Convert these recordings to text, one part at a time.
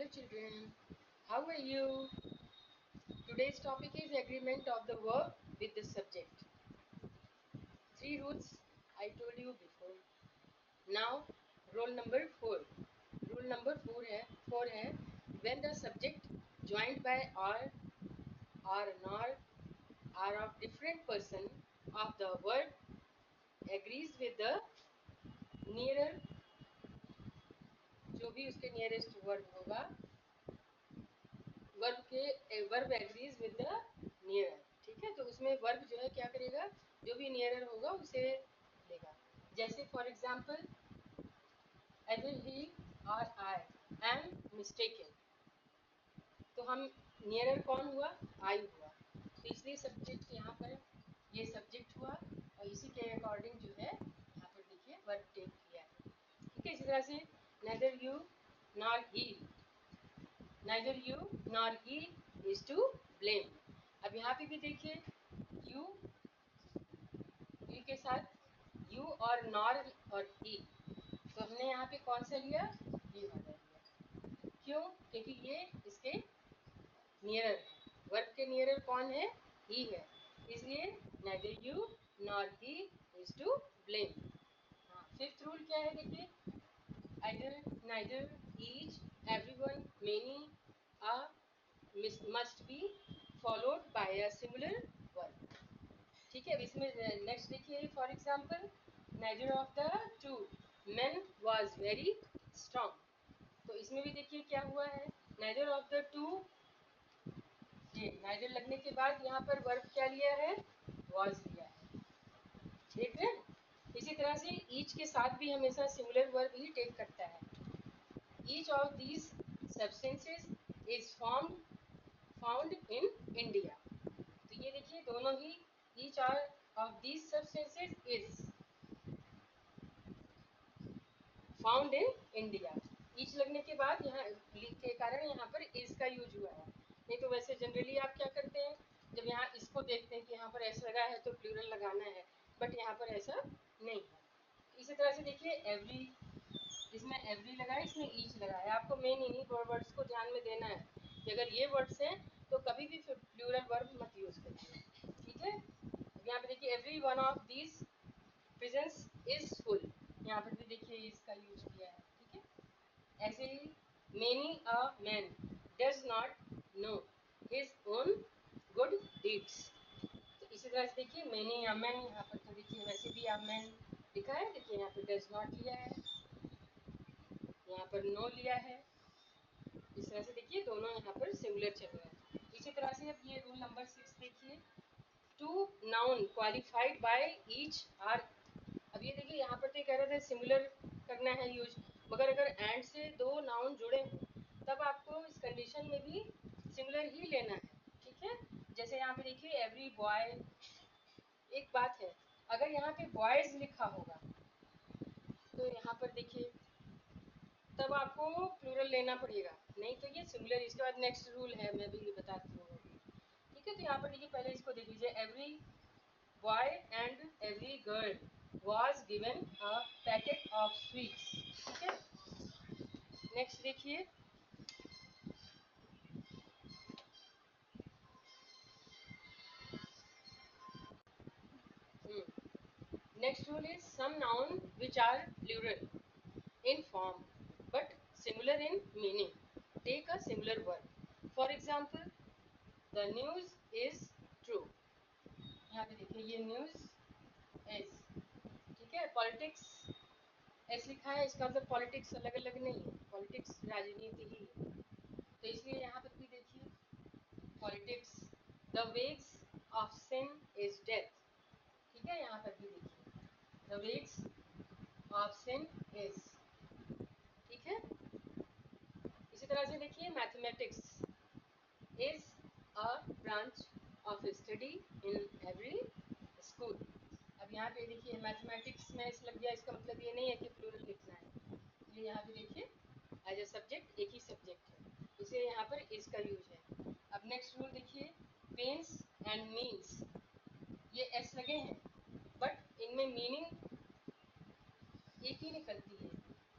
Hello children, how are you? Today's topic is agreement of the verb with the subject. Three rules I told you before. Now rule number 4. Rule number 4 है when the subject joined by or nor are of different person of the word agrees with the nearer, जो भी उसके nearest verb होगा, verb agrees with the near. ठीक है, तो उसमें verb जो है क्या करेगा, जो भी नियरर होगा उसे लेगा. जैसे फॉर एग्जाम्पल एदर ही और आई एम मिस्टेकन, तो हम नियरर कौन हुआ, आई हुआ, तो इसलिए सब्जेक्ट यहाँ पर ये सब्जेक्ट हुआ और इसी के अकॉर्डिंग जो है यहाँ पर देखिए वर्ब टेक किया है. ठीक है, इसी तरह से neither you nor he, neither you nor he is to blame. अब यहाँ पे भी देखिए you के साथ you और nor और he, तो हमने यहाँ पे कौन सा लिया, ये वाला लिया. क्यों, क्योंकि ये इसके नियरर है. वर्ब के नियरर कौन है, he है, इसलिए neither you nor he is to blame. हाँ, फिफ्थ रूल क्या है देखिए, either, neither, each, everyone, many, must be followed by a similar verb. ठीक है, अब इसमें नेक्स्ट देखिए for example neither of the two men was very strong, तो इसमें भी देखिए क्या हुआ है, neither of the two, ये neither लगने के बाद यहाँ पर वर्ब क्या लिया है, was लिया है. देख रहे हैं, इसी तरह से each के साथ भी हमेशा सिमिलर वर्ब ही टेक करता है. Each of these substances is found in India. तो ये देखिए दोनों ही each of these substances is found in India. each लगने के बाद यहाँ के कारण यहाँ पर is का यूज हुआ है. नहीं तो वैसे जनरली आप क्या करते हैं, जब यहाँ इसको देखते हैं कि यहाँ पर s लगा है तो प्लूरल लगाना है, बट यहाँ पर ऐसा नहीं है. इसी तरह से देखिए एवरी, इसमें एवरी लगा है, इसमें ईच लगा है. आपको मेन इन्हीं वर्ड्स को ध्यान में देना है कि अगर ये वर्ड्स हैं तो कभी भी प्लूरल वर्ब मत यूज करिए. ठीक है, यहाँ पे देखिए every one of these prisons is full, यहाँ पर भी देखिए इसका यूज किया है. ठीक है, ऐसे ही many a man does not know his own good deeds, तो इसी तरह से देखिए मेनी अ मैन, यहाँ पर तो देखिए वैसे भी अ मैन लिखा है, देखिए यहाँ पर डज नॉट लिया है, यहाँ पर नो लिया है. इस तरह से देखिए दोनों यहाँ पर सिमिलर चल रहा है. इसी तरह से अब ये रूल नंबर 6 देखिए, two noun qualified by each or. अब ये देखिए यहाँ पर तो कह रहे थे सिमिलर करना है यूज, मगर अगर एंड से दो नाउन जुड़े हों तब आपको इस कंडीशन में भी सिमिलर ही लेना है. ठीक है, जैसे यहाँ पे देखिए एवरी बॉय. एक बात है, अगर यहाँ पे बॉयज लिखा होगा तो यहाँ पर देखिए तब आपको प्लूरल लेना पड़ेगा, नहीं तो ये सिमिलर. इसके बाद नेक्स्ट रूल है, मैं भी बताती हूँ. ठीक है, तो यहाँ पर देखिए पहले इसको देख लीजिए, every boy and every girl was given a packet of sweets. ठीक है, नेक्स्ट देखिए next rule is some noun which are plural in form but similar in meaning take a similar word. For example, the news is true. यहाँ पे देखिए ये news is. ठीक है, politics S लिखा है, इसका मतलब पॉलिटिक्स अलग अलग नहीं है, पॉलिटिक्स राजनीति ही है, तो इसलिए यहाँ पर भी देखिए politics. The wages of sin is death. ठीक है, यहाँ पर भी देखिए the wages of sin is. ठीक है, इसी तरह से देखिए mathematics is a branch of study in every school. अब यहाँ पे देखिए मैथमेटिक्स में इस लग गया, इसका मतलब ये नहीं है कि प्लूरल लिखना है, इसलिए यहाँ पे देखिए एज ए सब्जेक्ट एक ही सब्जेक्ट है, इसलिए यहाँ पर इसका यूज है. अब नेक्स्ट रूल देखिए, पेन्स एंड मीन्स, ये एस लगे हैं बट इनमें मीनिंग एक ही निकलती है,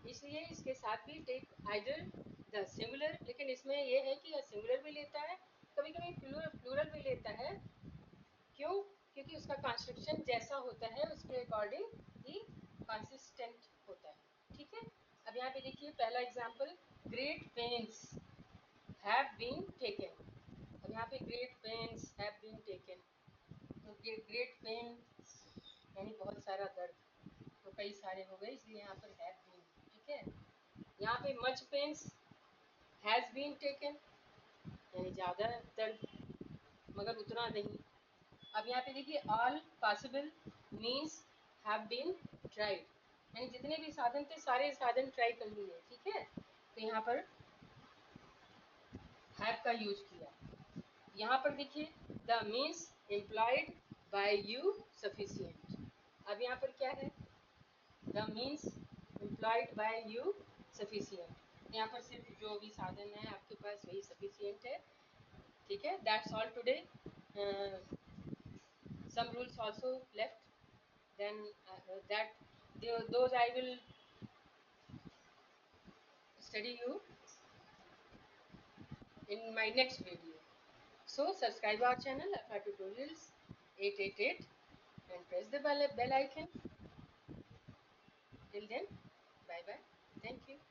इसलिए इसके साथ भी टेक आइदर द सिमिलर, लेकिन इसमें ये है कि सिंगुलर भी लेता है, कभी कभी प्लूरल भी लेता है। क्यों? क्योंकि उसका कंस्ट्रक्शन जैसा होता है उसके अकॉर्डिंग ही कंसिस्टेंट होता है। ठीक है, अब यहाँ पे देखिए पहला example, great pains have been taken. अब यहाँ पे great pains have been taken, तो ग्रेट पेन यानी बहुत सारा दर्द, तो कई सारे हो गए इसलिए यहाँ पर हैव बीन। ठीक है, यहाँ पे much pains has been taken यानी ज़्यादा दर्द मगर उतना नहीं। अब यहाँ पे देखिए all possible means have been tried, यानी जितने भी साधन थे सारे साधन ट्राई कर लिए। ठीक है, तो यहाँ पर हैव का यूज किया। यहाँ पर देखिए the means employed by you sufficient. अब यहाँ पर क्या है, the means employed by you sufficient, यहाँ पर सिर्फ जो भी साधन है आपके पास वही सफिशिएंट है। ठीक है, that's all today. some rules also left, then those I will study you in my next video. So subscribe our channel Afa Tutorials 888 and press the bell icon. Till then, bye bye, thank you.